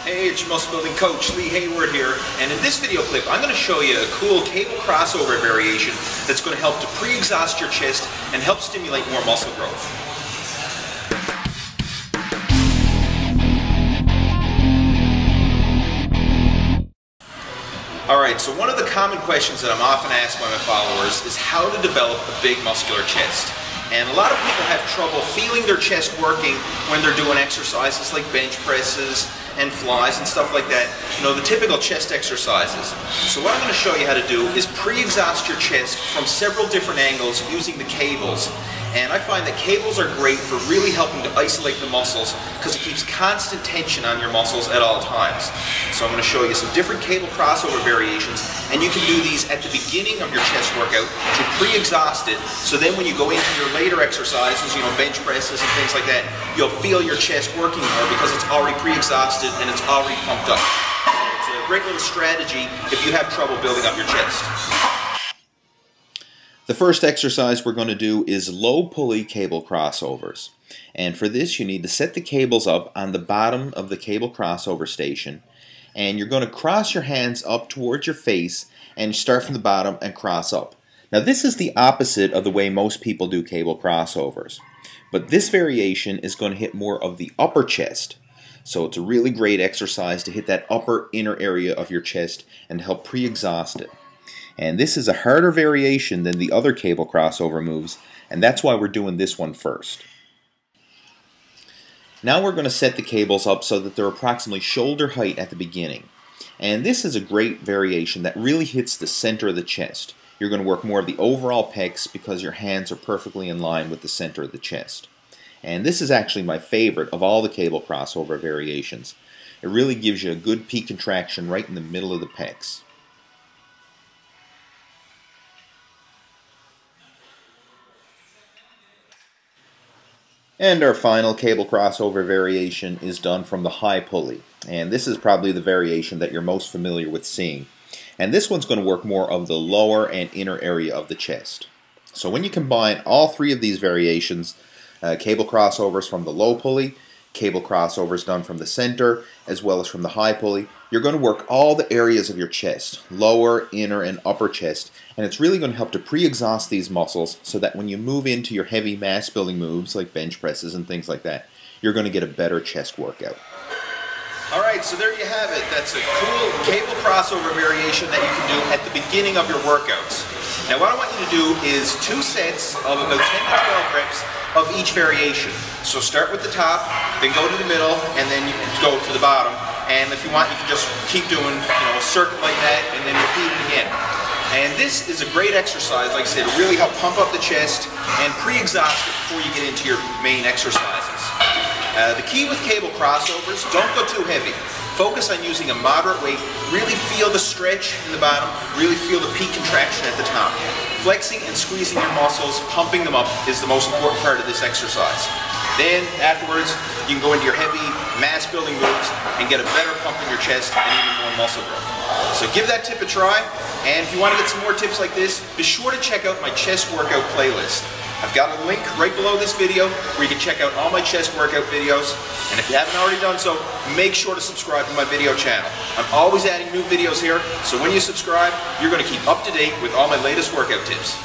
Hey, it's your muscle building coach, Lee Hayward here, and in this video clip I'm going to show you a cool cable crossover variation that's going to help to pre-exhaust your chest and help stimulate more muscle growth. Alright, so one of the common questions that I'm often asked by my followers is how to develop a big muscular chest. And a lot of people have trouble feeling their chest working when they're doing exercises like bench presses and flies and stuff like that. You know, the typical chest exercises. So what I'm going to show you how to do is pre-exhaust your chest from several different angles using the cables. And I find that cables are great for really helping to isolate the muscles because it keeps constant tension on your muscles at all times. So I'm going to show you some different cable crossover variations, and you can do these at the beginning of your chest workout to pre-exhaust it, so then when you go into your later exercises, you know, bench presses and things like that, you'll feel your chest working more because it's already pre-exhausted and it's already pumped up. It's a great little strategy if you have trouble building up your chest. The first exercise we're going to do is low pulley cable crossovers. And for this you need to set the cables up on the bottom of the cable crossover station, and you're going to cross your hands up towards your face and start from the bottom and cross up. Now this is the opposite of the way most people do cable crossovers, but this variation is going to hit more of the upper chest. So it's a really great exercise to hit that upper inner area of your chest and help pre-exhaust it. And this is a harder variation than the other cable crossover moves, and that's why we're doing this one first. Now we're going to set the cables up so that they're approximately shoulder height at the beginning. And this is a great variation that really hits the center of the chest. You're going to work more of the overall pecs because your hands are perfectly in line with the center of the chest. And this is actually my favorite of all the cable crossover variations. It really gives you a good peak contraction right in the middle of the pecs. And our final cable crossover variation is done from the high pulley. And this is probably the variation that you're most familiar with seeing. And this one's going to work more of the lower and inner area of the chest. So when you combine all three of these variations, cable crossovers from the low pulley, cable crossovers done from the center, as well as from the high pulley, you're going to work all the areas of your chest, lower, inner, and upper chest, and it's really going to help to pre-exhaust these muscles so that when you move into your heavy mass building moves like bench presses and things like that, you're going to get a better chest workout. Alright, so there you have it. That's a cool cable crossover variation that you can do at the beginning of your workouts. Now what I want you to do is 2 sets of about 10 to 12 reps of each variation. So start with the top, then go to the middle, and then you can go to the bottom. And if you want, you can just keep doing, a circle like that, and then repeat it again. And this is a great exercise, like I said, to really help pump up the chest and pre-exhaust it before you get into your main exercises. The key with cable crossovers, don't go too heavy. Focus on using a moderate weight. Really feel the stretch in the bottom. Really feel the peak contraction at the top. Flexing and squeezing your muscles, pumping them up, is the most important part of this exercise. Then, afterwards, you can go into your heavy mass building moves and get a better pump in your chest and even more muscle growth. So give that tip a try, and if you want to get some more tips like this, be sure to check out my chest workout playlist. I've got a link right below this video where you can check out all my chest workout videos, and if you haven't already done so, make sure to subscribe to my video channel. I'm always adding new videos here, so when you subscribe, you're going to keep up to date with all my latest workout tips.